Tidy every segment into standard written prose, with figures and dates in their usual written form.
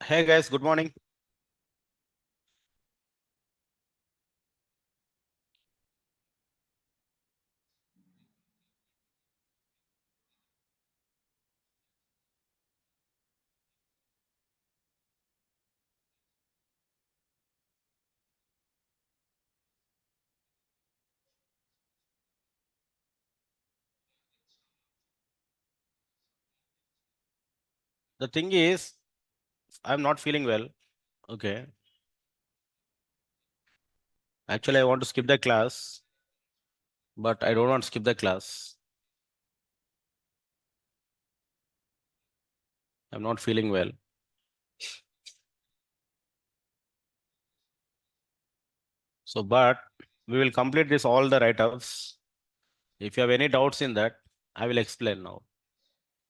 Hey guys, good morning. The thing is, I'm not feeling well. Okay. Actually, I want to skip the class, but I don't want to skip the class. I'm not feeling well. So, but we will complete this all the write-ups. If you have any doubts in that, I will explain now.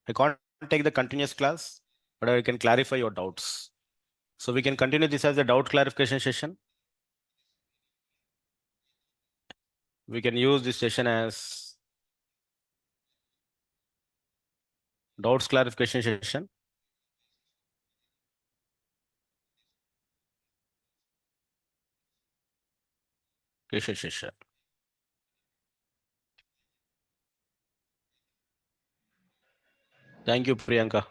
I can't take the continuous class, but I can clarify your doubts. So we can continue this as a doubt clarification session. We can use this session as doubts clarification session. Session. Thank you, Priyanka.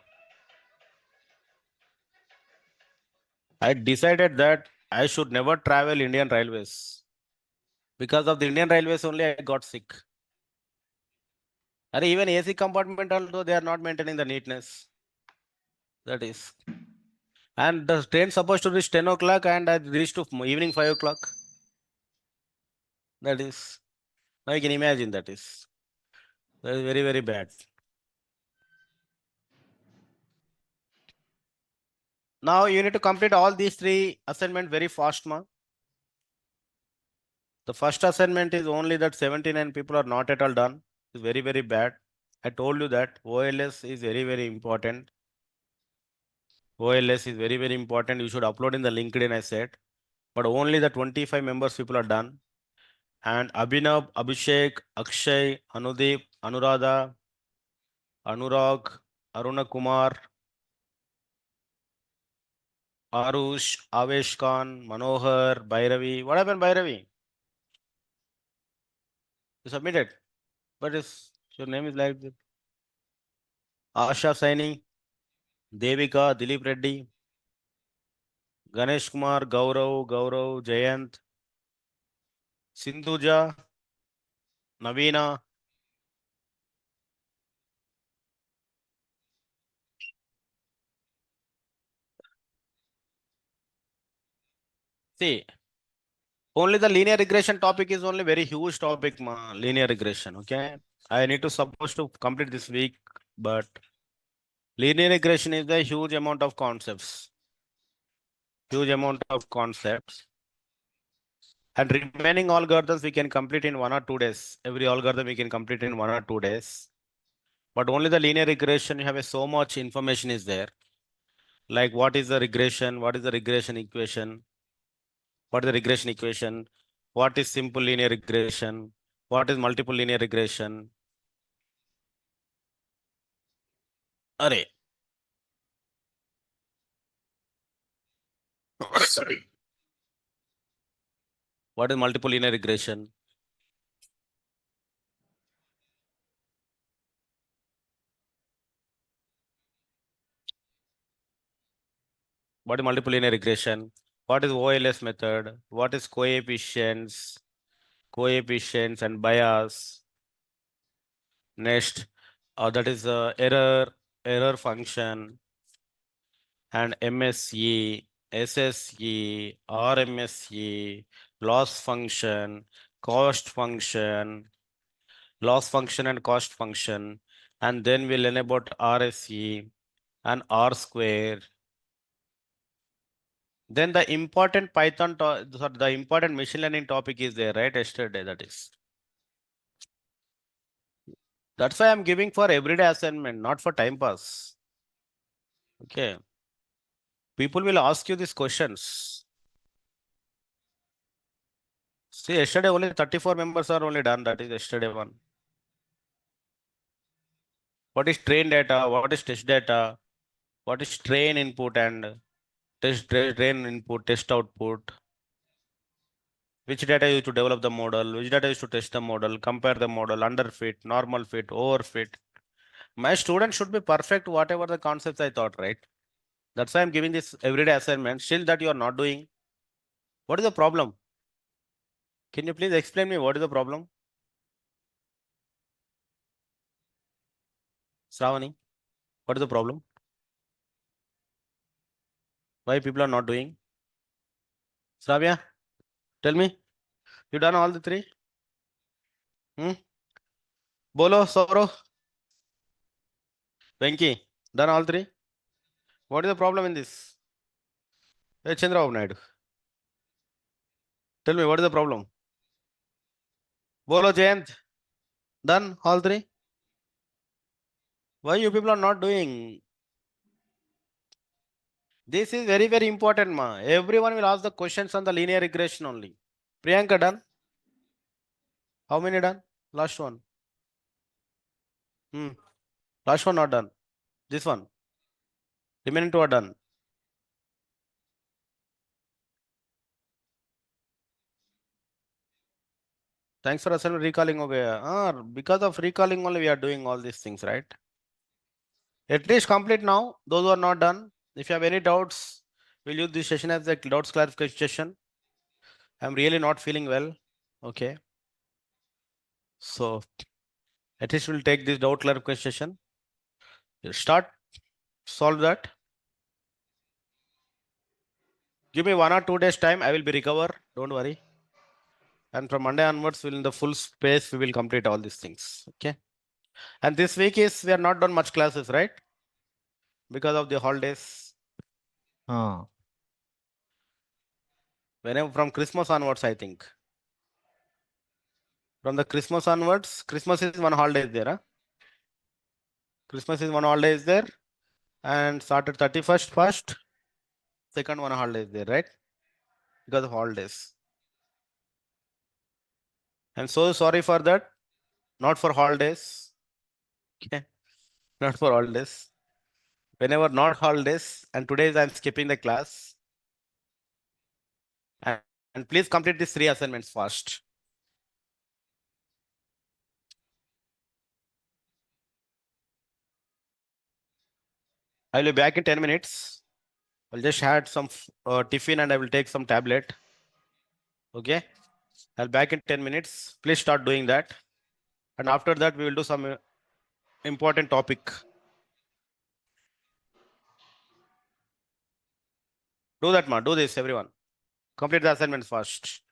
I decided that I should never travel Indian Railways. Because of the Indian Railways only I got sick. And even AC compartment also they are not maintaining the neatness. That is. And the train supposed to reach 10 o'clock and I reached to evening 5 o'clock. That is. Now you can imagine that is. That is very, very bad. Now you need to complete all these three assignments very fast, ma. The first assignment is only that 79 people are not at all done. It's very, very bad. I told you that OLS is very, very important. OLS is very, very important. You should upload in the LinkedIn, I said. But only the 25 members people are done. And Abhinav, Abhishek, Akshay, Anudeep, Anuradha, Anurag, Aruna Kumar, Arush, Avesh Khan, Manohar, Bhairavi. What happened, Bhairavi? You submitted. But is your name is like that. Asha Saini, Devika, Dilip Reddy, Ganesh Kumar, Gaurav, Jayant, Sindhuja, Navina. See, only the linear regression topic is only very huge topic, ma. Linear regression. Okay. I need to supposed to complete this week, but linear regression is a huge amount of concepts. Huge amount of concepts. And remaining algorithms we can complete in 1 or 2 days. Every algorithm we can complete in 1 or 2 days. But only the linear regression, you have so much information is there. Like what is the regression? What is the regression equation? What is the regression equation? What is simple linear regression? What is multiple linear regression? Array. What is multiple linear regression? What is multiple linear regression? What is OLS method? What is coefficients? Coefficients and bias. Next, that is error function and MSE, SSE, RMSE, loss function, cost function, loss function and cost function, and then we'll learn about RSE and R square. Then the important the important machine learning topic is there, right? Yesterday, that is. That's why I'm giving for everyday assignment, not for time pass. Okay. People will ask you these questions. See, yesterday only 34 members are only done. That is yesterday one. What is train data? What is test data? What is train input and drain input, test output, which data used to develop the model, which data used to test the model, compare the model, underfit, normal fit, overfit. My student should be perfect, whatever the concepts I thought, right? That's why I'm giving this everyday assignment. Still that you are not doing. What is the problem? Can you please explain me what is the problem? Shravani, what is the problem? Why people are not doing? Shravya, tell me. You done all the three? Hmm? Bolo, Soro, Venki, done all three? What is the problem in this? Hey, Chandrababu Naidu, tell me what is the problem? Bolo, Jayant, done all three? Why you people are not doing? This is very, very important, ma. Everyone will ask the questions on the linear regression only. Priyanka done? How many done? Last one. Hmm. Last one not done. This one. Remaining two are done. Thanks for assignment recalling. Okay. Because of recalling only we are doing all these things, right? At least complete now. Those who are not done. If you have any doubts, we'll use this session as a doubts clarification session. I'm really not feeling well. Okay. So at least we'll take this doubt clarification session. Start. Solve that. Give me 1 or 2 days time. I will be recover. Don't worry. And from Monday onwards, we'll in the full space, we will complete all these things. Okay. And this week is we are not done much classes, right? Because of the holidays. Ah, Whenever from Christmas onwards, I think. From the Christmas onwards, Christmas is one holiday is there. Huh? Christmas is one holiday is there. And started 31st, first, second one holiday is there, right? Because of holidays. I'm so sorry for that. Not for holidays. Okay. Not for holidays. Whenever not holidays, and today I'm skipping the class. And, and please complete these three assignments fast. I will be back in 10 minutes. I'll just had some tiffin and I will take some tablet. Okay. I'll back in 10 minutes. Please start doing that. And after that, we will do some important topic. Do that, ma. Do this, everyone. Complete the assignments first.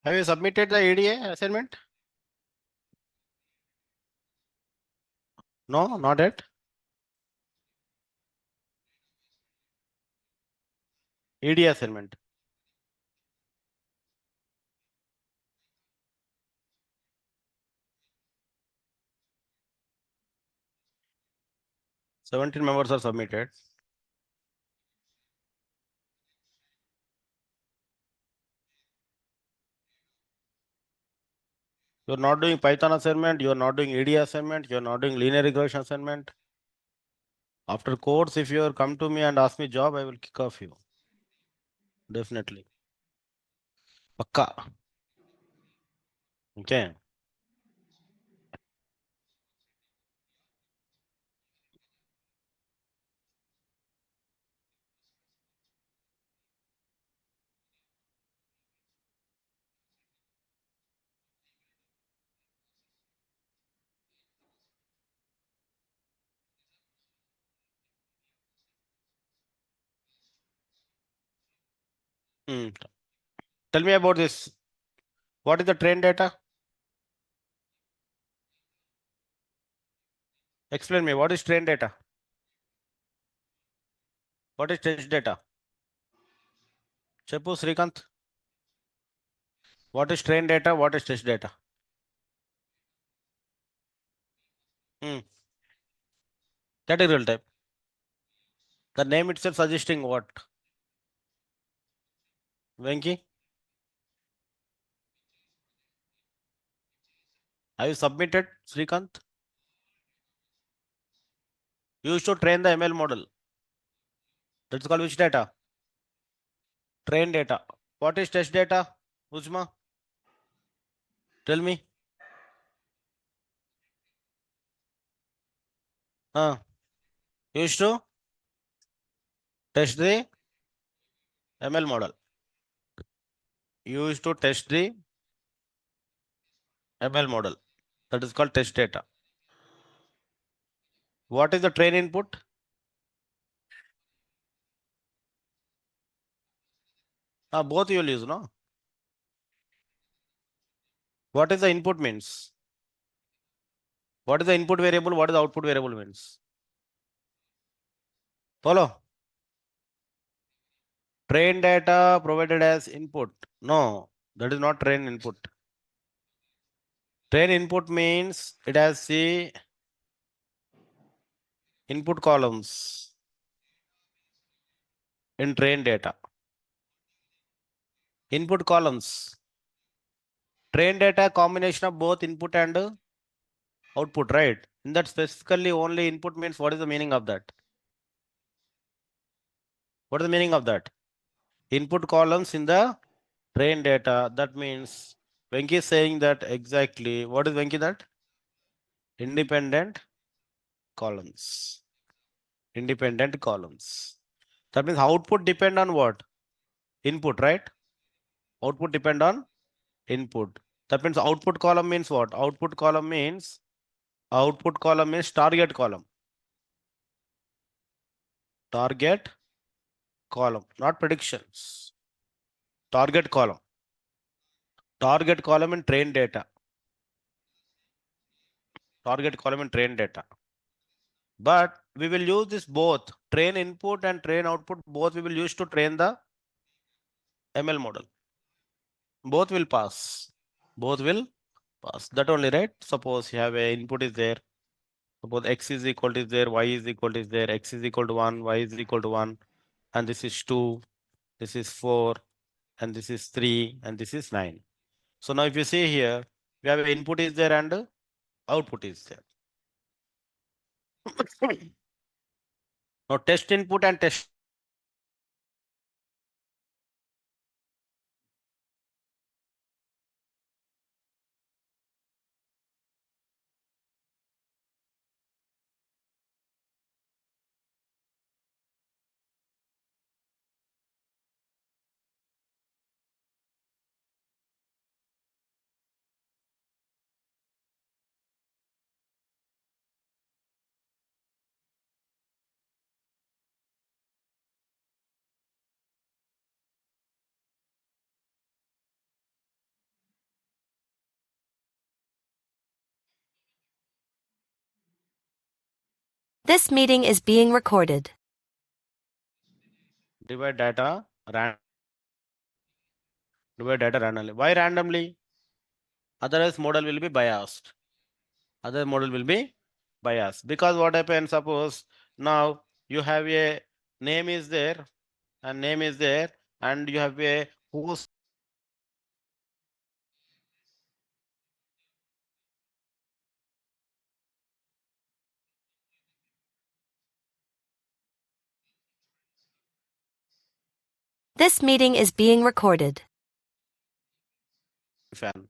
Have you submitted the ADA assignment? No, not yet. ADA assignment. Seventeen members are submitted. You're not doing Python assignment, you're not doing ADA assignment, you're not doing linear regression assignment. After course, if you come to me and ask me job, I will kick off you. Definitely. Pakka. Okay. Hmm. Tell me about this. What is the train data? Explain me. What is train data? What is test data? Cheppu Srikanth. What is train data? What is test data? Hmm. Categorical type. The name itself suggesting what? Venki, have you submitted Srikanth? You used to train the ML model. That's called which data? Train data. What is test data? Uzma, tell me. You used to test the ML model. You used to test the ML model. That is called test data. What is the train input? Both you will use, no? What is the input means? What is the input variable? What is the output variable means? Follow. Train data provided as input. No, that is not train input. Train input means it has the input columns in train data. Input columns. Train data combination of both input and output, right? In that specifically only input means what is the meaning of that? What is the meaning of that? Input columns in the train data. That means Venki is saying that exactly. What is Venki that? Independent columns. Independent columns. That means output depend on what? Input, right? Output depend on input. That means output column means what? Output column means target column. Target column, not predictions. Target column. Target column in train data. Target column in train data. But we will use this both train input and train output. Both we will use to train the ML model. Both will pass. Both will pass. That only, right? Suppose you have a input is there. Suppose x is equal to is there, y is equal to is there, x is equal to 1, y is equal to 1, and this is 2, this is 4, and this is 3, and this is 9. So now if you see here, we have input is there and output is there. Now test input and test This meeting is being recorded. Divide data randomly. Why randomly? Otherwise, model will be biased. Other model will be biased. Because what happens, suppose now you have a name is there and name is there, and you have a whose This meeting is being recorded. fan.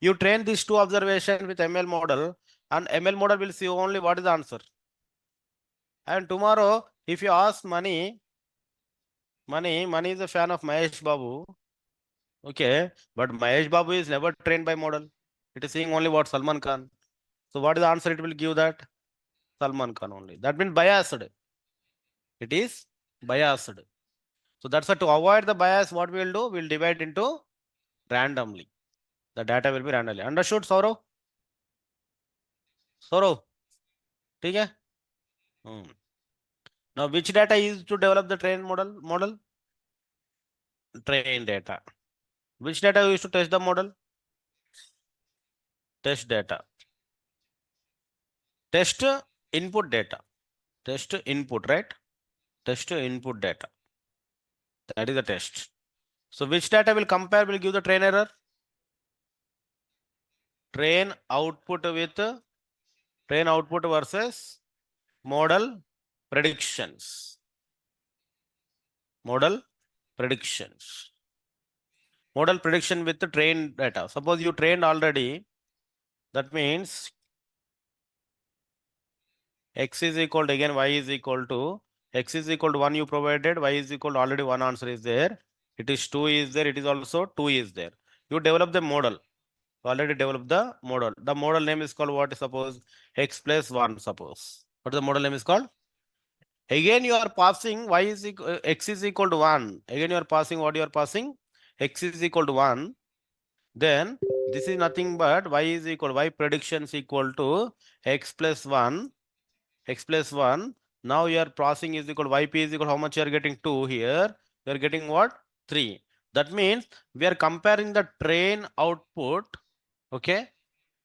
You train these two observations with ML model, and ML model will see only what is the answer. And tomorrow, if you ask Money is a fan of Mahesh Babu. Okay, but Mahesh Babu is never trained by model. It is seeing only what Salman Khan. So what is the answer it will give that? Salman Khan only. That means biased. It is biased. So that's why to avoid the bias, what we will do? We'll divide into randomly. The data will be randomly. Understood, Saurav? Saurav? Okay? Now, which data is to develop the train model? Train data. Which data we use to test the model? Test data. Test input data. Test input, right? Test input data. That is the test. So which data will compare, will give the train error? Train output versus model predictions. Model predictions. Model prediction with the train data. Suppose you trained already, that means x is equal to, again y is equal to, x is equal to 1 you provided, y is equal to already one answer is there. It is 2 is there, it is also 2 is there. You develop the model. Already developed the model. The model name is called what? Suppose x plus 1, suppose. What the model name is called? Again you are passing y is equal, x is equal to 1. Again you are passing what you are passing? X is equal to 1. Then this is nothing but y is equal, y predictions equal to x plus 1. X plus 1. Now your passing is equal to yp is equal to how much you are getting? 2 here. You are getting what? 3. That means we are comparing the train output, okay,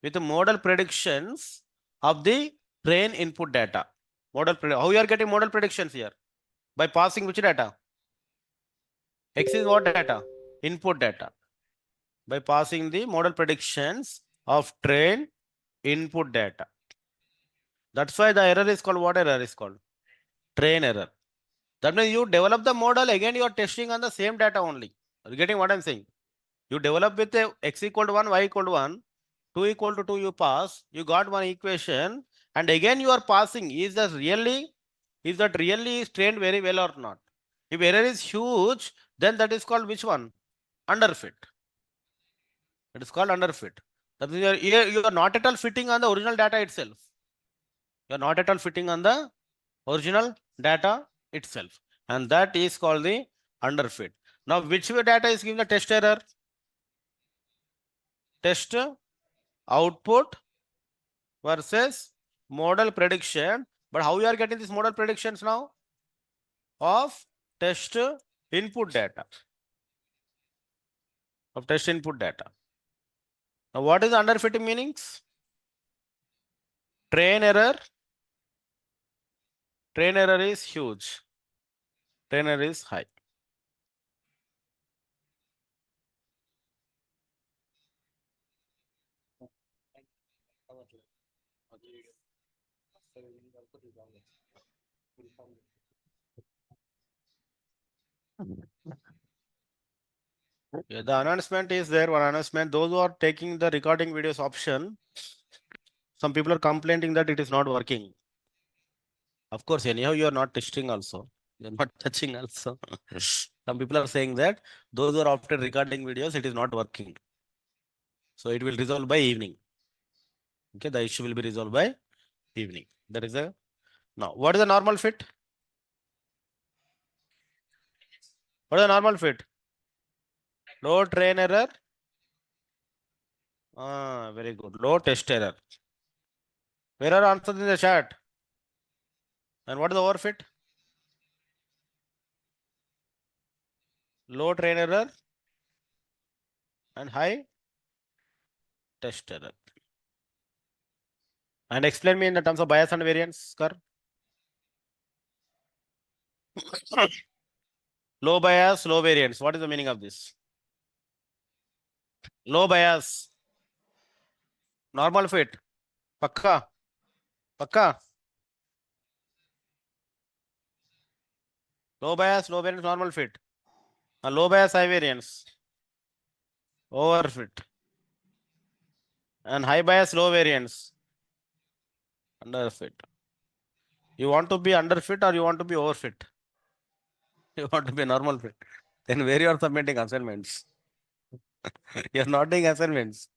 with the model predictions of the train input data. How you are getting model predictions here? By passing which data? X is what data? Input data. By passing the model predictions of train input data. That's why the error is called, what error is called? Train error. That means you develop the model, again you are testing on the same data only. Are you getting what I'm saying? You develop with a x equal to 1, y equal to 1, 2 equal to 2 you pass, you got one equation, and again you are passing. Is that really trained very well or not? If error is huge, then that is called which one? Underfit. It is called underfit. That means you are not at all fitting on the original data itself. You are not at all fitting on the original data itself. And that is called the underfit. Now, which data is giving the test error? Test output versus model prediction. But how you are getting these model predictions now? Of test input data. Of test input data. Now, what is underfitting meanings? Train error. Train error is huge. Train error is high. Yeah, the announcement is there. One announcement. Those who are taking the recording videos option, some people are complaining that it is not working. Of course, anyhow, you are not testing also. You are not touching also. Some people are saying that those who are after recording videos, it is not working. So it will resolve by evening. Okay, the issue will be resolved by evening. That is a now. What is the normal fit? What is the normal fit? Low train error. Very good. Low test error. Where are answers in the chat? And what is the overfit? Low train error and high test error. And explain me in the terms of bias and variance curve. Low bias, low variance. What is the meaning of this? Low bias. Normal fit. Pakka. Pakka. Low bias, low variance, normal fit. Low bias, high variance. Overfit. And high bias, low variance. Underfit. You want to be underfit or you want to be overfit? You want to be normal fit. Then where you are submitting assignments? You are not doing assignments.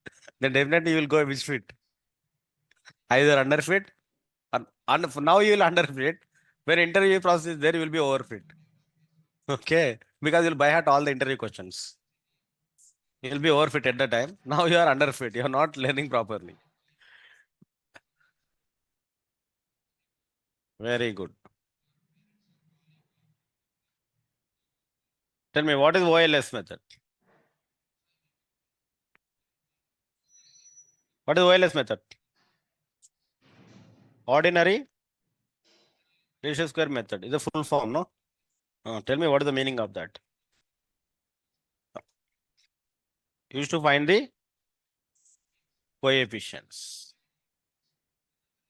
Then definitely you will go which fit? Either underfit or now you will underfit. When interview process is there, you will be overfit. Okay. Because you'll by heart all the interview questions. You'll be overfit at the time. Now you are underfit. You are not learning properly. Very good. Tell me, what is OLS method? What is OLS method? Ordinary least square method is a full form, no? Tell me what is the meaning of that? Used to find the coefficients.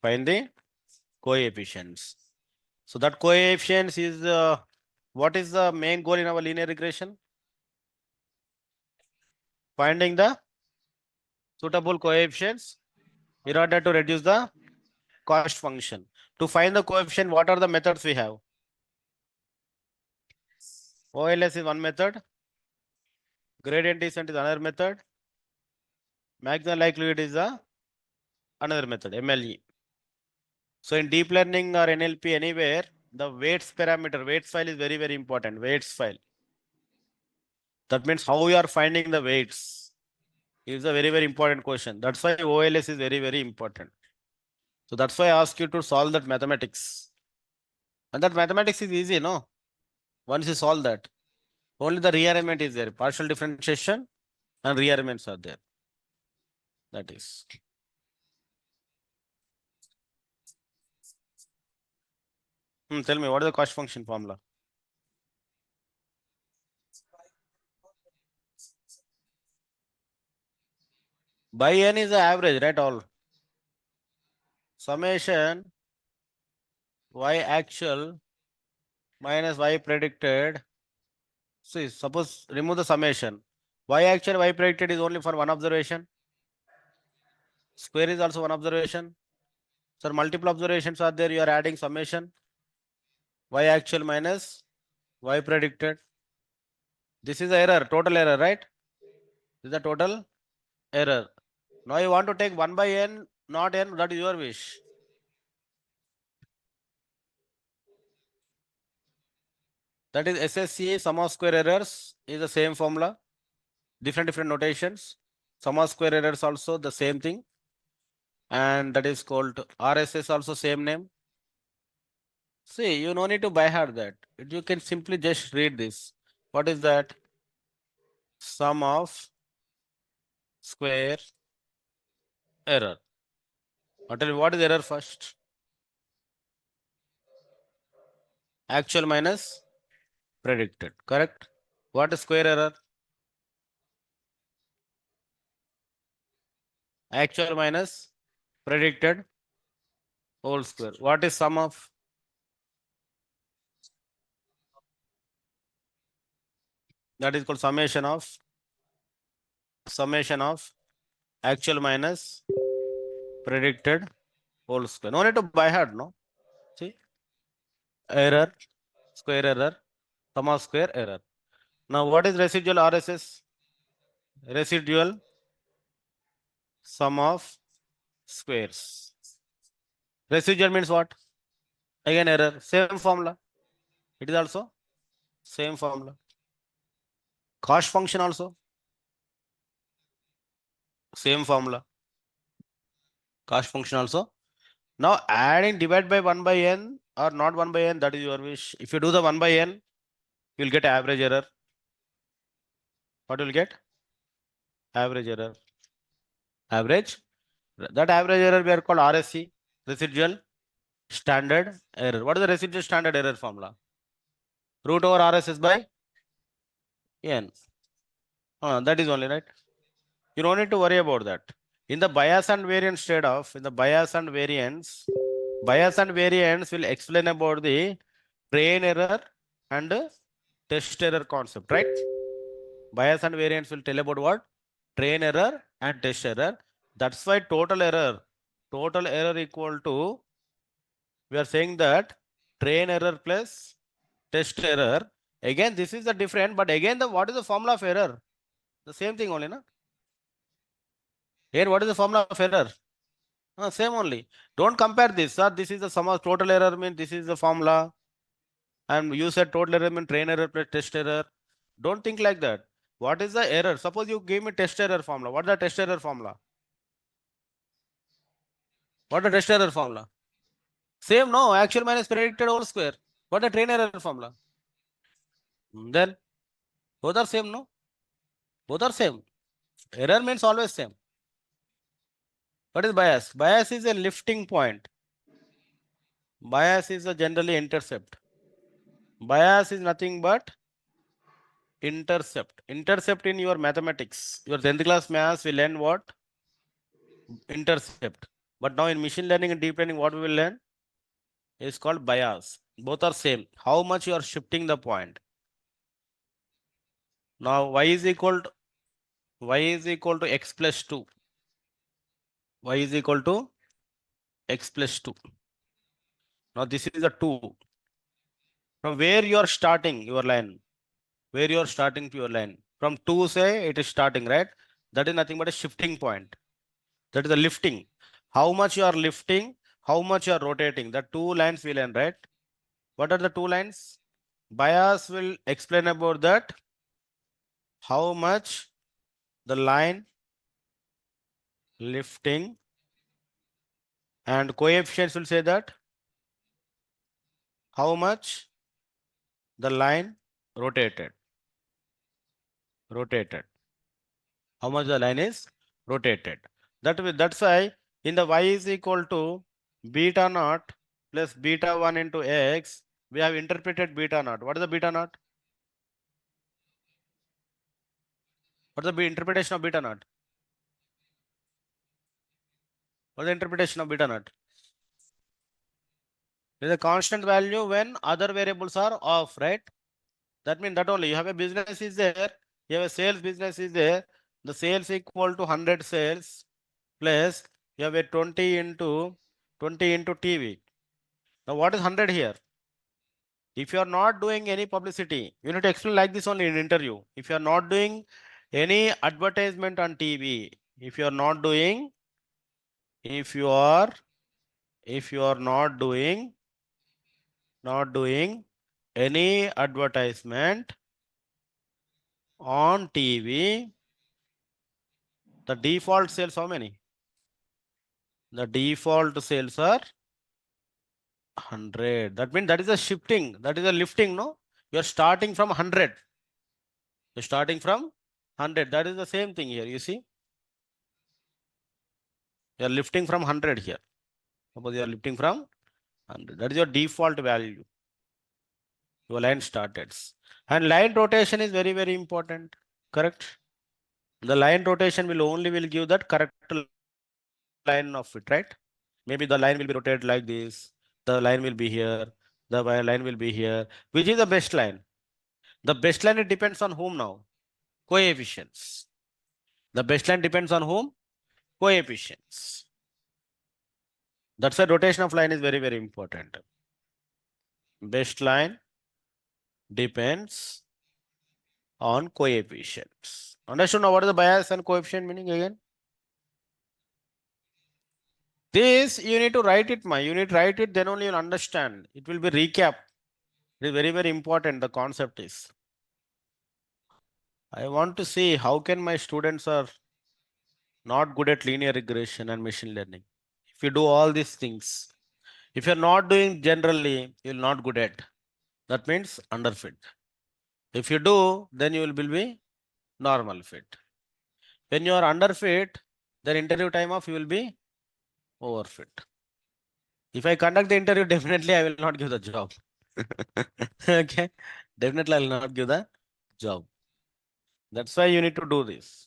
Find the coefficients. So that coefficients is what is the main goal in our linear regression? Finding the suitable coefficients in order to reduce the cost function. To find the coefficient, what are the methods we have? OLS is one method. Gradient descent is another method. Maximum likelihood is another method, MLE. So in deep learning or NLP anywhere, the weights parameter, weights file is very, very important. Weights file. That means how you are finding the weights is a very, very important question. That's why OLS is very, very important. So that's why I ask you to solve that mathematics. And that mathematics is easy, no? Once you solve that, only the rearrangement is there. Partial differentiation and rearrangements are there. That is. Tell me, what is the cost function formula? By n is the average, right? All. Summation y actual minus y predicted. See, suppose remove the summation. Y actual, y predicted is only for one observation. Square is also one observation. So multiple observations are there. You are adding summation. Y actual minus y predicted. This is the error, total error, right? This is the total error. Now you want to take 1 by n, not n, that is your wish. That is SSE, sum of square errors is the same formula. Different notations. Sum of square errors also the same thing. And that is called RSS, also same name. See, you no need to by heart that. You can simply just read this. What is that? Sum of square error. I'll tell you what is error first. Actual minus predicted, correct? What is square error? Actual minus predicted whole square. What is sum of? That is called summation of actual minus predicted whole square. No need to by heart, no? See? Error, square error, sum of square error. Now what is residual RSS? Residual sum of squares. Residual means what? Again error, same formula. It is also same formula. Cost function also same formula. Cost function also. Now adding divide by 1 by n or not 1 by n, that is your wish. If you do the 1 by n, you'll get average error. What will get? Average error. Average. That average error we are called RSE, residual standard error. What is the residual standard error formula? Root over RSS by n. That is only right. You don't need to worry about that. In the bias and variance trade-off, in the bias and variance will explain about the train error and test error concept, right? Bias and variance will tell about what? Train error and test error. That's why total error equal to, we are saying that train error plus test error. Again, this is the different, but again, what is the formula of error? The same thing only, na? Here, what is the formula of error? Same only. Don't compare this, sir. This is the sum of total error, means this is the formula. And you said total error means train error plus test error. Don't think like that. What is the error? Suppose you give me test error formula. What is the test error formula? What is the test error formula? Same, no. Actual minus predicted whole square. What is the train error formula? Then both are same, no? Both are same. Error means always same. What is bias? Bias is a lifting point. Bias is a generally intercept. Bias is nothing but intercept. Intercept in your mathematics. Your 10th class maths will learn what? Intercept. But now in machine learning and deep learning, what we will learn is called bias. Both are same. How much you are shifting the point. Now y is equal to x plus 2. Y is equal to x plus 2. Now this is a 2. From where you are starting your line? Where you are starting to your line? From 2 say it is starting, right? That is nothing but a shifting point. That is a lifting. How much you are lifting, how much you are rotating. The two lines will end, right? What are the two lines? Bias will explain about that. How much the line lifting, and coefficients will say that how much the line rotated. How much the line is rotated. That's why in the y is equal to beta naught plus beta 1 into x, we have interpreted beta naught. What is the beta naught? What is the interpretation of beta naught? What is the interpretation of beta naught? It is a constant value when other variables are off, right? That means that only you have a business is there, you have a sales business is there, the sales equal to 100 sales plus you have a 20 into TV. Now what is 100 here? If you are not doing any publicity, you need to explain like this only in interview. If you are not doing any advertisement on TV, if you are not doing any advertisement on TV, the default sales how many? The default sales are 100. That means that is a shifting, that is a lifting, no? You are starting from 100. You're starting from 100. That is the same thing here, you see? You are lifting from 100 here. Suppose you are lifting from 100. That is your default value. Your line started. And line rotation is very, very important. Correct? The line rotation will give that correct line of it, right? Maybe the line will be rotated like this. The line will be here. The line will be here. Which is the best line? The best line, it depends on whom now? Coefficients. The best line depends on whom? Coefficients. That's why rotation of line is very, very important. Best line depends on coefficients. Understood now what is the bias and coefficient meaning again? This you need to write it, you need to write it, then only you'll understand. It will be recap. It is very, very important. The concept is. I want to see how can my students are not good at linear regression and machine learning. If you do all these things, If you're not doing generally, you'll not good at. That means underfit. If you do, then you will be normal fit. When you are underfit, then interview time off, you will be overfit. If I conduct the interview, definitely I will not give the job. Okay, definitely I will not give the job. That's why you need to do this.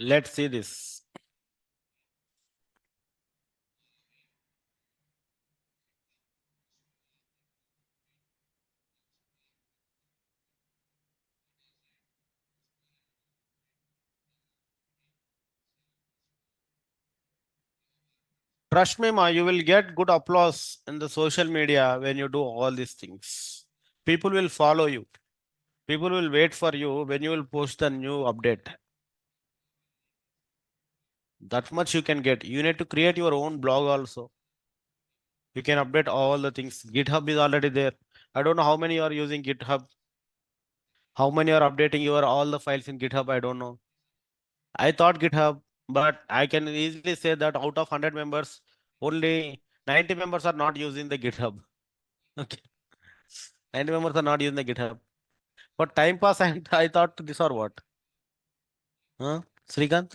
Let's see this. Trust me, ma, you will get good applause in the social media when you do all these things. People will follow you. People will wait for you when you will post the new update. That much you can get. You need to create your own blog also. You can update all the things. GitHub is already there. I don't know how many are using GitHub. How many are updating your all the files in GitHub? I don't know. I thought GitHub, but I can easily say that out of 100 members, only 90 members are not using the GitHub. Okay. 90 members are not using the GitHub. For time pass, I thought this or what? Huh? Srikanth?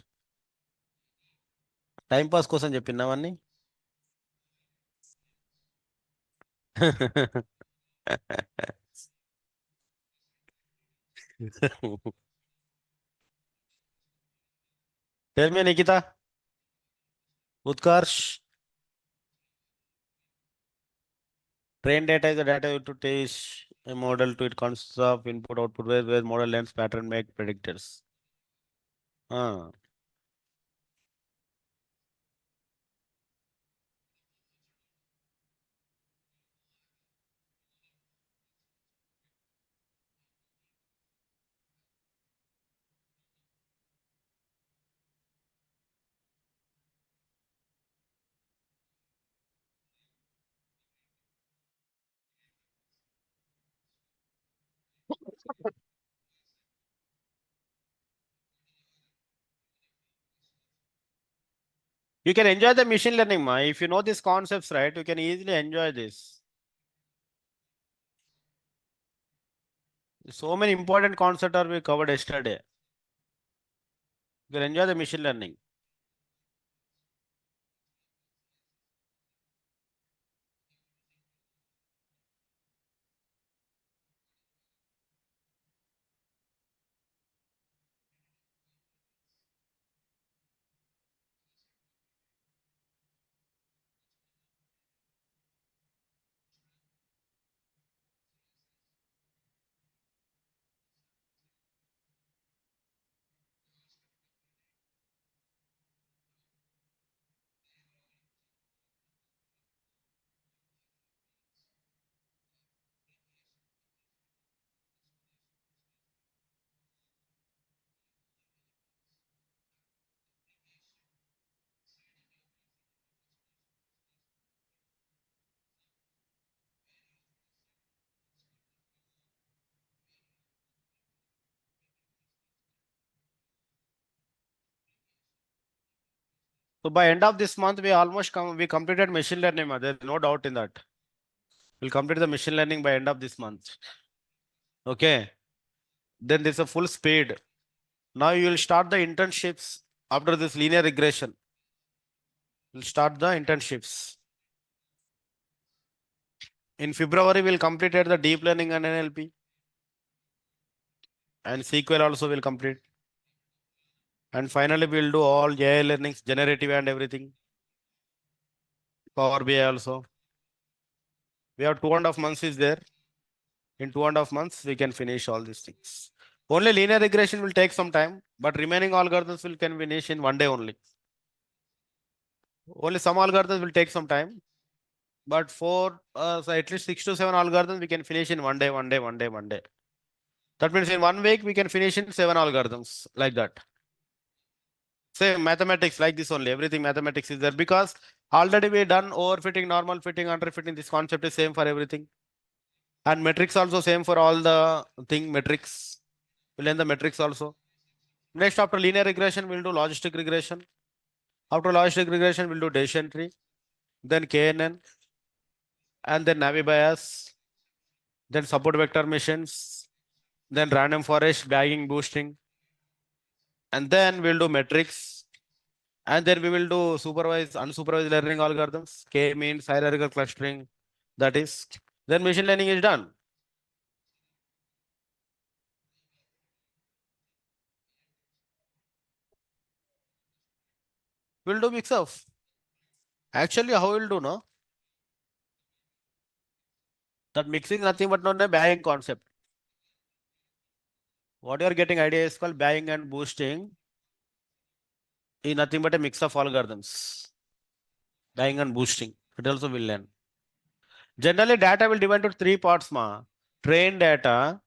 Time pass కోసం చెప్పినావన్నీ. Tell me, Nikita, Utkarsh, train data is the data to teach a model to it consists of input output where model learns pattern make predictors. Ah. You can enjoy the machine learning, ma. If you know these concepts, right, you can easily enjoy this. So many important concepts are we covered yesterday. You can enjoy the machine learning. So by end of this month, we almost we completed machine learning. There's no doubt in that. We'll complete the machine learning by end of this month. Okay. Then there's a full speed. Now you will start the internships after this linear regression. We'll start the internships. In February, we'll complete the deep learning and NLP. And SQL also will complete. And finally, we'll do all AI learnings, generative and everything. Power BI also. We have 2.5 months is there. In 2.5 months, we can finish all these things. Only linear regression will take some time, but remaining algorithms will can finish in one day only. Only some algorithms will take some time, but for so at least 6 to 7 algorithms, we can finish in one day, one day, one day, one day. That means in 1 week, we can finish in 7 algorithms like that. Same mathematics like this only. Everything mathematics is there because already we done overfitting, normal fitting, underfitting. This concept is same for everything. And metrics also same for all the thing metrics. We'll learn the metrics also. Next, after linear regression, we'll do logistic regression. After logistic regression, we'll do decision tree, then KNN, and then Navi bias, then support vector machines, then random forest, bagging, boosting, and then we'll do metrics, and then we will do supervised, unsupervised learning algorithms, K means hierarchical clustering, that is, then machine learning is done. We'll do mix of. Actually, how we'll do, no? That mixing nothing but not a bagging concept. What you are getting idea is called bagging and boosting is nothing but a mix of algorithms. Bagging and boosting. It also will learn. Generally, data will divide into three parts, ma. Train data,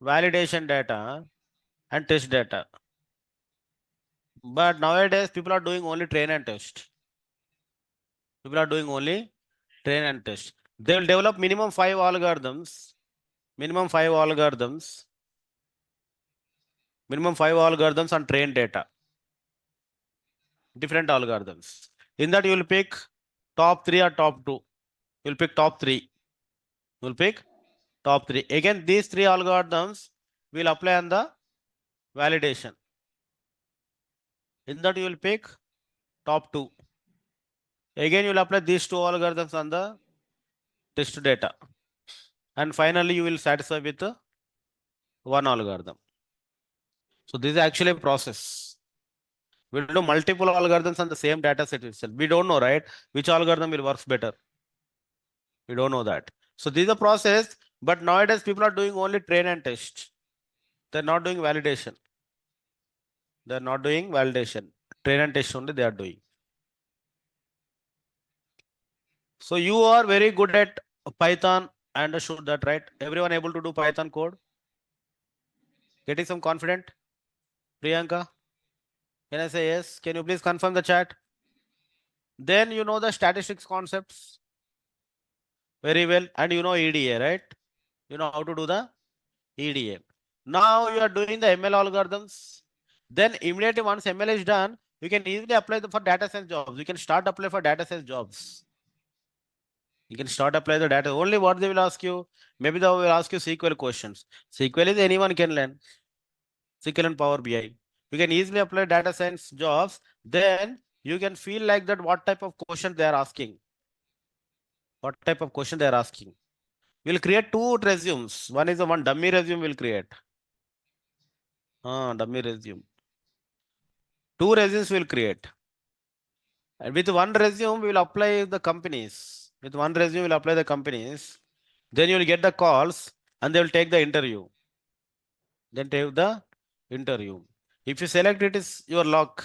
validation data, and test data. But nowadays, people are doing only train and test. People are doing only train and test. They will develop minimum 5 algorithms. Minimum 5 algorithms. Minimum 5 algorithms on train data. Different algorithms. In that, you will pick top 3 or top 2. You will pick top 3. You will pick top 3. Again, these 3 algorithms will apply on the validation. In that, you will pick top 2. Again, you will apply these 2 algorithms on the test data. And finally, you will satisfy with one algorithm. So this is actually a process. We'll do multiple algorithms on the same data set itself. We don't know, right? Which algorithm will work better. We don't know that. So this is a process, but nowadays people are doing only train and test. They're not doing validation. They're not doing validation. Train and test only they are doing. So you are very good at Python. I understood that, right? Everyone able to do Python code? Getting some confident? Priyanka? Can I say yes? Can you please confirm the chat? Then you know the statistics concepts very well. And you know EDA, right? You know how to do the EDA. Now you are doing the ML algorithms. Then immediately once ML is done, you can easily apply for data science jobs. You can start apply for data science jobs. You can start apply the data. Only what they will ask you, maybe they will ask you SQL questions. SQL is anyone can learn. SQL and Power BI. You can easily apply data science jobs. Then you can feel like that what type of question they are asking. What type of question they are asking. We'll create 2 resumes. One is the one dummy resume we'll create. Dummy resume. 2 resumes we'll create. And with one resume, we will apply the companies. With one resume, we'll apply the companies. Then you will get the calls and they will take the interview. Then take the interview. If you select it, is your luck.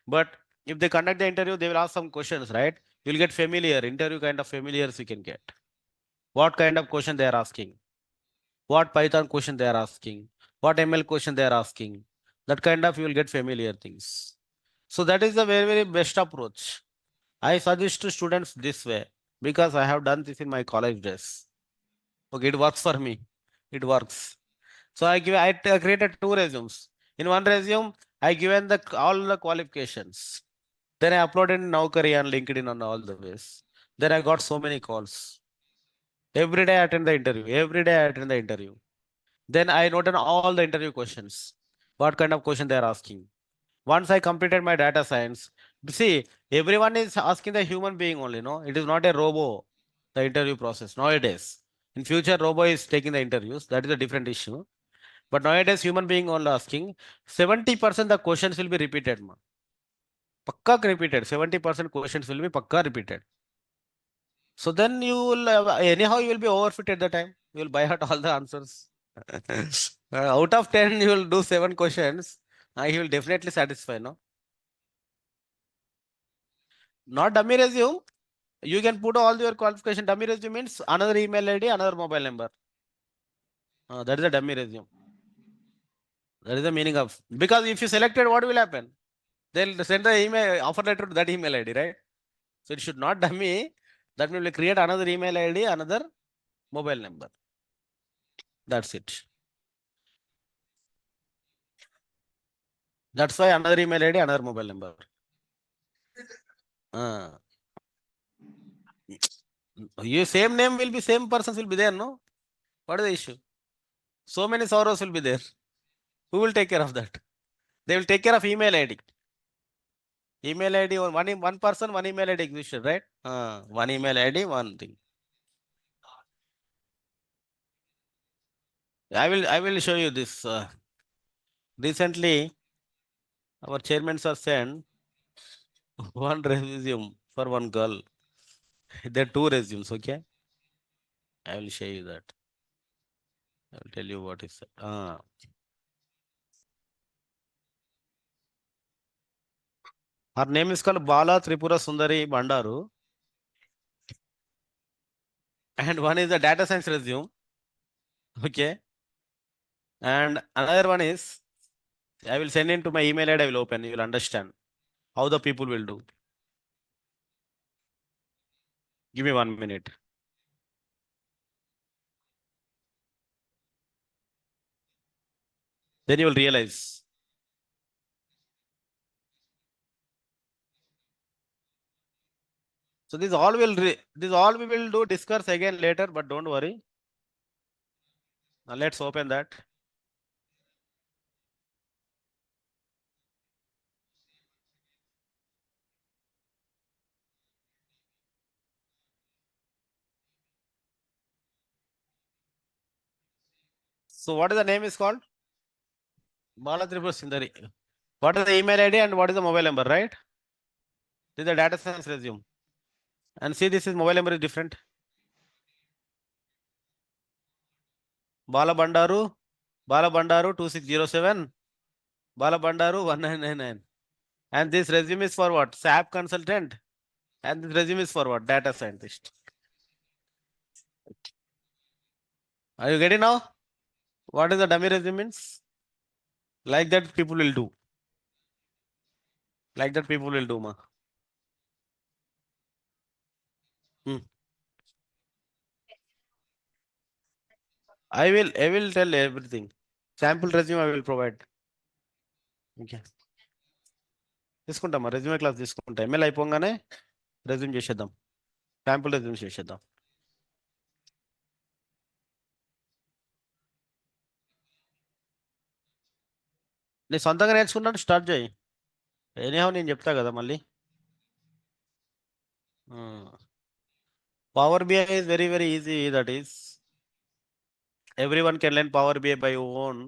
But if they conduct the interview, they will ask some questions, right? You'll get familiar, interview kind of familiars you can get. What kind of question they are asking? What Python question they are asking? What ML question they are asking? That kind of you will get familiar things. So that is the very, very best approach. I suggest to students this way because I have done this in my college days. Okay, it works for me. It works. So I created 2 resumes. In one resume, I given the all the qualifications. Then I uploaded in Naukri and LinkedIn on all the ways. Then I got so many calls. Every day I attend the interview. Every day I attend the interview. Then I noted all the interview questions. What kind of question they are asking. Once I completed my data science, see, everyone is asking the human being only, no? It is not a robo, the interview process nowadays. In future, robo is taking the interviews. That is a different issue. But nowadays, human being only asking, 70% the questions will be repeated. Ma. Pakka repeated. 70% questions will be pakka repeated. So then you will, anyhow, you will be overfit at the time. You will buy out all the answers. Out of 10, you will do 7 questions. You will definitely satisfy, no? Not dummy resume. You can put all your qualification. Dummy resume means another email ID, another mobile number. That is a dummy resume. That is the meaning of. Because if you selected, what will happen? They'll send the email offer letter to that email ID, right? So it should not dummy. That will create another email ID, another mobile number. That's it. That's why another email ID, another mobile number. Your same name will be same persons will be there, no? What is the issue? So many sorrows will be there. Who will take care of that? They will take care of email ID. Email ID, one person, one email ID existed, right? One email ID, one thing. I will show you this. Recently, our chairman sir sent one resume for one girl. There are two resumes, okay? I will show you that. I will tell you what is that. Her name is called Bala Tripura Sundari Bandaru. And one is the data science resume. Okay. And another one is, I will send into my email ID, I will open, you will understand how the people will do. Give me 1 minute. Then you will realize. So this all we will do discuss again later, but don't worry. Now let's open that. So what is the name is called? Bala Tripura Sundari. What is the email ID and what is the mobile number, right? This is the data science resume. And see, this is mobile number is different. Bala Bandaru 2607, Bala Bandaru 1999. And this resume is for what? SAP consultant. And this resume is for what? Data scientist. Are you getting now? What is the dummy resume means? Like that people will do. Like that people will do, ma. I will tell everything. Sample resume I will provide. Okay. తీసుకుంటామా resume class తీసుకుంటా ML అయిపోగానే resume చేసేద్దాం sample resume చేసేద్దాం నీ సొంతంగా నేర్చుకుంటాను start చేయి anyhow నేను చెప్తా కదా మళ్ళీ power BI is very easy, that is everyone can learn Power BI by own.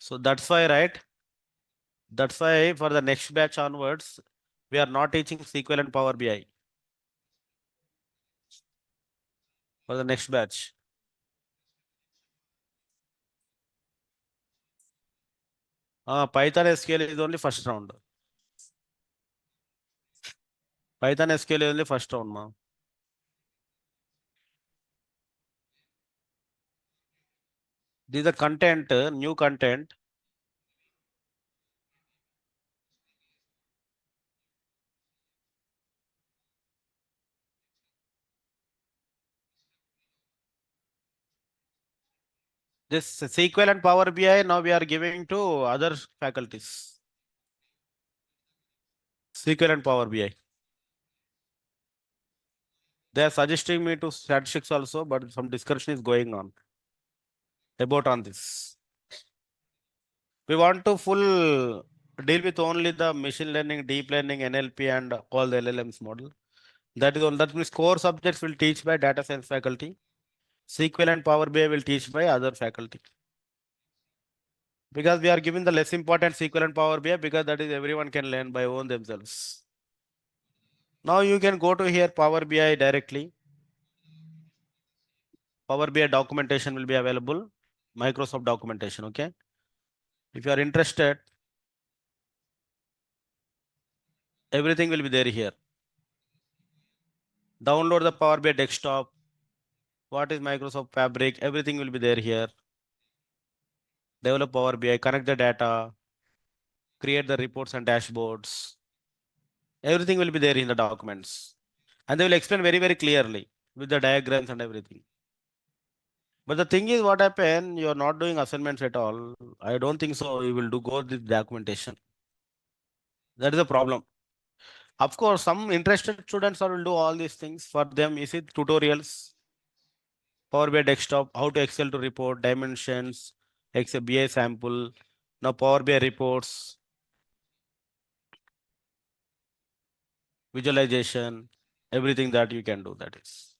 So that's why, right? That's why for the next batch onwards, we are not teaching SQL and Power BI. For the next batch. Python SQL is only first round. Python SQL is only first round, ma. This is the content, new content. This SQL and Power BI now we are giving to other faculties. SQL and Power BI. They are suggesting me to statistics also, but some discussion is going on about on this. We want to full deal with only the machine learning, deep learning, NLP, and all the LLMs model. That is all. That means core subjects will teach by data science faculty. SQL and Power BI will teach by other faculty. Because we are giving the less important SQL and Power BI because that is everyone can learn by own themselves. Now you can go to here Power BI directly. Power BI documentation will be available. Microsoft documentation, okay? If you are interested, everything will be there here. Download the Power BI desktop. What is Microsoft Fabric? Everything will be there here. Develop Power BI, connect the data. create the reports and dashboards. Everything will be there in the documents. And they will explain very, very clearly with the diagrams and everything. But the thing is, what happened? You're not doing assignments at all. I don't think so. You will do go with documentation. That is the problem. Of course, some interested students will do all these things. For them, is it tutorials, Power BI desktop, how to Excel to report, dimensions, Excel BI sample, now Power BI reports, visualization, everything that you can do, that is.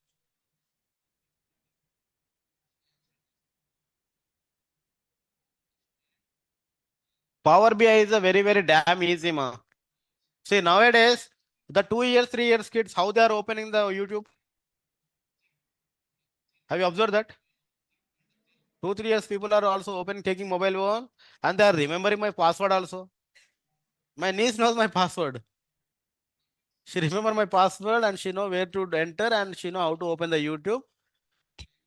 Power BI is a very, very damn easy, ma. See, nowadays, the 2 years, 3 years kids, how they are opening the YouTube? Have you observed that? 2, 3 years people are also opening, taking mobile phone, and they are remembering my password also. My niece knows my password. She remember my password and she know where to enter and she know how to open the YouTube.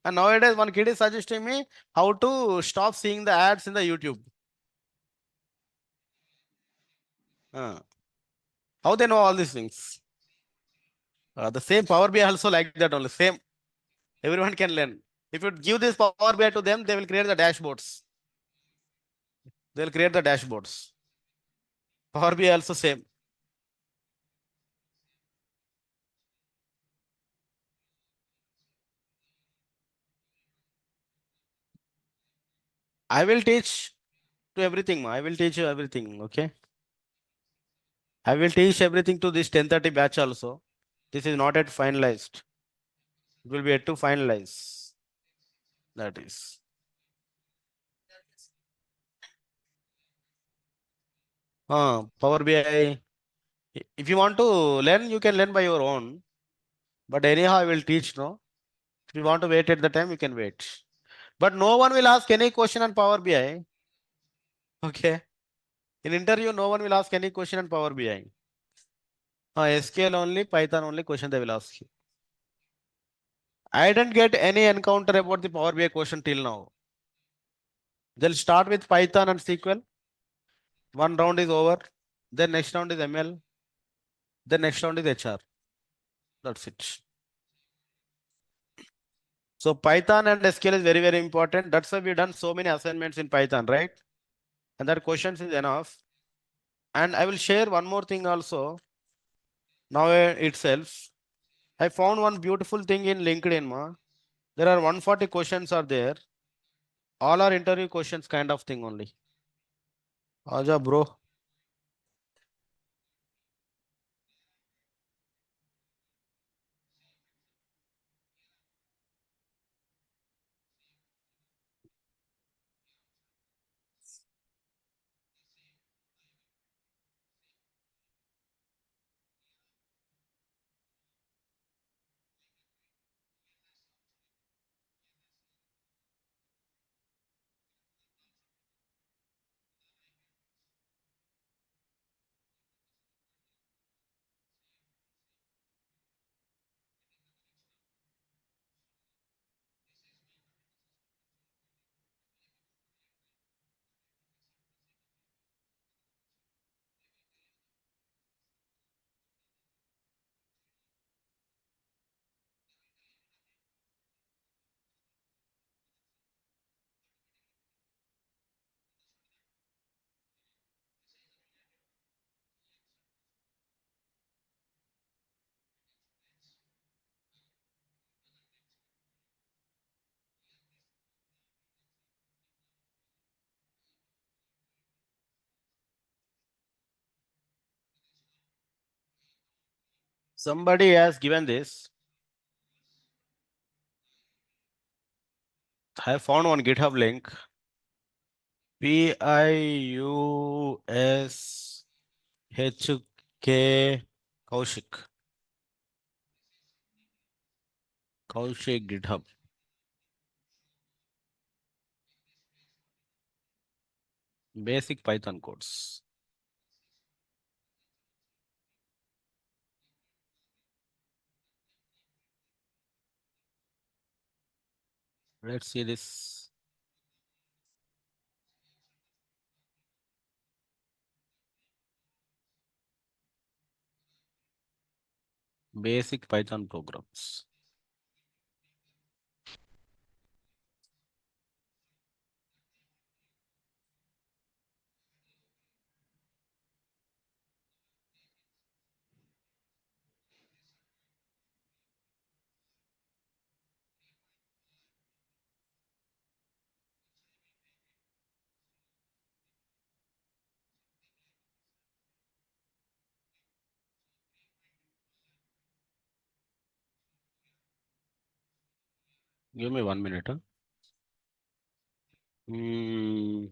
And nowadays, one kid is suggesting me how to stop seeing the ads in the YouTube. How they know all these things? The same Power BI also like that only. Same. Everyone can learn. If you give this Power BI to them, they will create the dashboards. They will create the dashboards. Power BI also same. I will teach to everything. I will teach you everything. Okay. I will teach everything to this 10:30 batch also. This is not yet finalized. It will be yet to finalize. That is. Power BI. If you want to learn, you can learn by your own. But anyhow, I will teach. No. If you want to wait at the time, you can wait. But no one will ask any question on Power BI. Okay. In interview, no one will ask any question on Power BI. SQL only, Python only question they will ask you. I didn't get any encounter about the Power BI question till now. They'll start with Python and SQL. One round is over. Then next round is ML. Then next round is HR. That's it. So Python and SQL is very, very important. That's why we've done so many assignments in Python, right? And that questions is enough. And I will share one more thing also. Now itself, I found one beautiful thing in LinkedIn, ma. There are 140 questions are there. All are interview questions kind of thing only. Aja bro. Somebody has given this. I have found one GitHub link. PIUSHK Kaushik. Kaushik GitHub. Basic Python codes. Let's see this. Basic Python programs. Give me 1 minute. Huh? Hmm.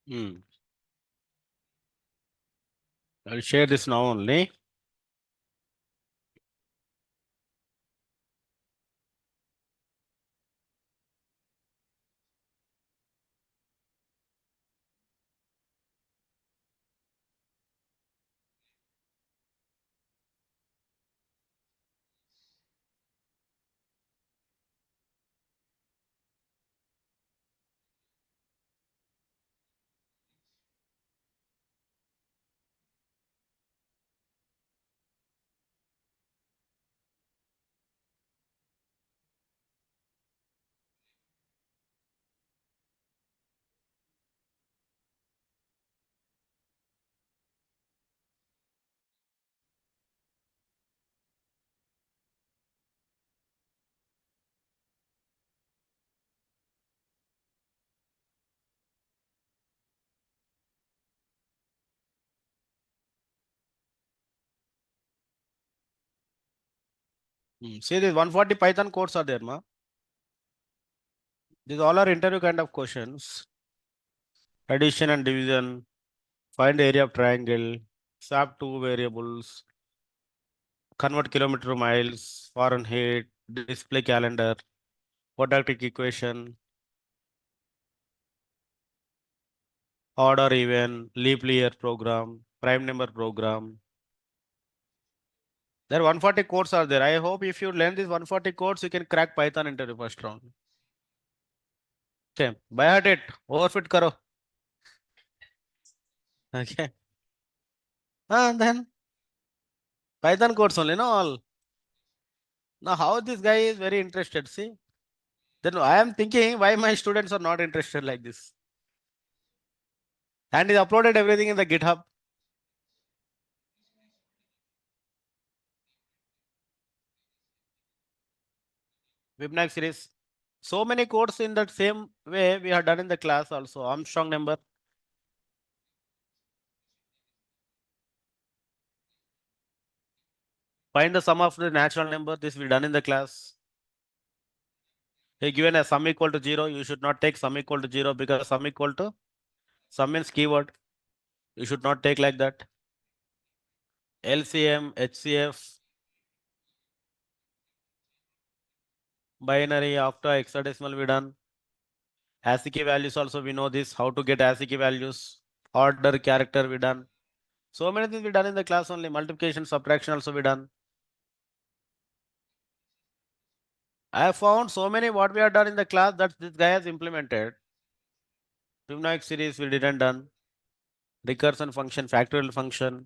Hmm. I'll share this now only. See, these 140 Python codes are there, ma. These all are interview kind of questions. Addition and division, find area of triangle, swap two variables, convert kilometer to miles, Fahrenheit, display calendar, quadratic equation, order even, leap year program, prime number program. There are 140 codes are there. I hope if you learn these 140 codes, you can crack Python interview first round. Okay, by heart it, overfit karo. Okay. And then Python codes only, no all. Now how this guy is very interested, see? Then I am thinking why my students are not interested like this. And he uploaded everything in the GitHub. Webmax series. So many codes in that same way we have done in the class also. Armstrong number. Find the sum of the natural number. This we done in the class. He given a sum equal to 0. You should not take sum equal to 0 because sum equal to sum means keyword. You should not take like that. LCM, HCF, binary after hexadecimal we done. ASCII key values also we know this. How to get ASCII key values. Order character we done. So many things we done in the class only. Multiplication, subtraction also we done. I have found so many what we have done in the class that this guy has implemented. Fibonacci series we didn't done. Recursion function, factorial function,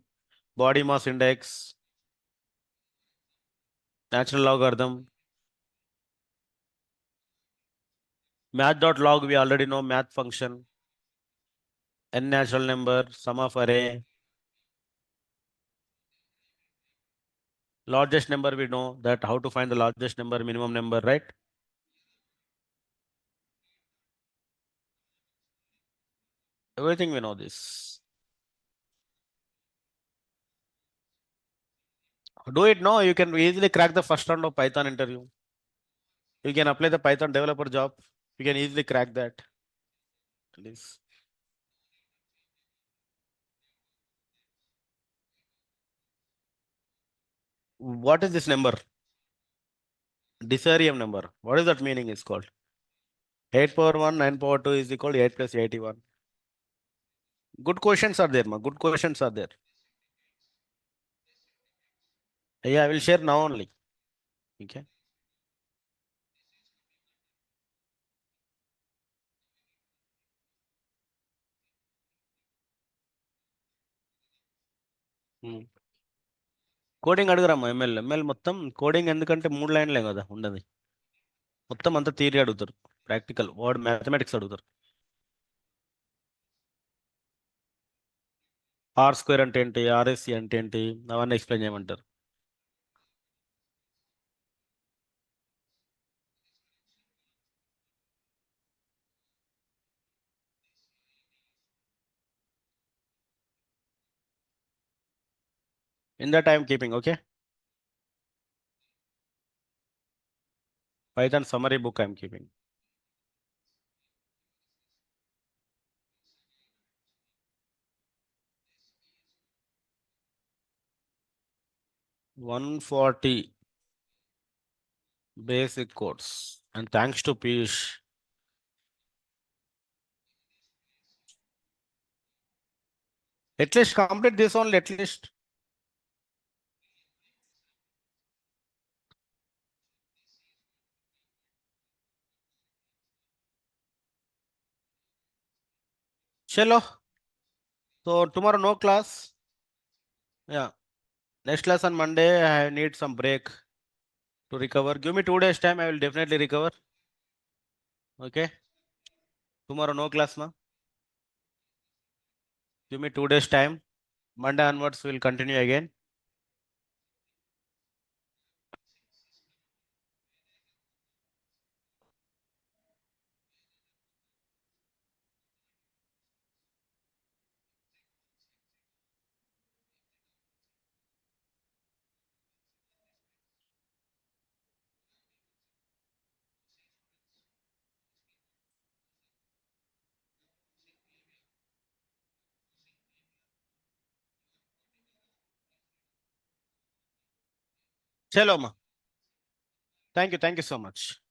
body mass index, natural logarithm. Math.log we already know math function. n natural number, sum of array. Largest number, we know that how to find the largest number, minimum number, right? Everything we know this. Do it now. You can easily crack the first round of Python interview. You can apply the Python developer job. You can easily crack that. Please. What is this number? Disarium number. What is that meaning is called? 8 power 1, 9 power 2 is equal to 8 plus 81. Good questions are there, ma. Good questions are there. Yeah, I will share now only. Okay. Coding అడుగురామ్మా ML మొత్తం coding ఎందుకంటే 3 లైన్లే కదా ఉండదు మొత్తం అంతా theory అడుగుతారు practical word mathematics అడుగుతారు ఆర్ స్క్వేర్ అంటే ఏంటి ఆర్ఎస్సి అంటే ఏంటి అవన్నీ ఎక్స్ప్లెయిన్ చేయమంటారు in that I'm keeping okay Python summary book I'm keeping 140 basic codes and thanks to Piyush at least complete this only at least chalo so tomorrow no class yeah next class on Monday I need some break to recover give me 2 days time I will definitely recover okay tomorrow no class ma give me 2 days time Monday onwards we'll continue again chalo ma thank you so much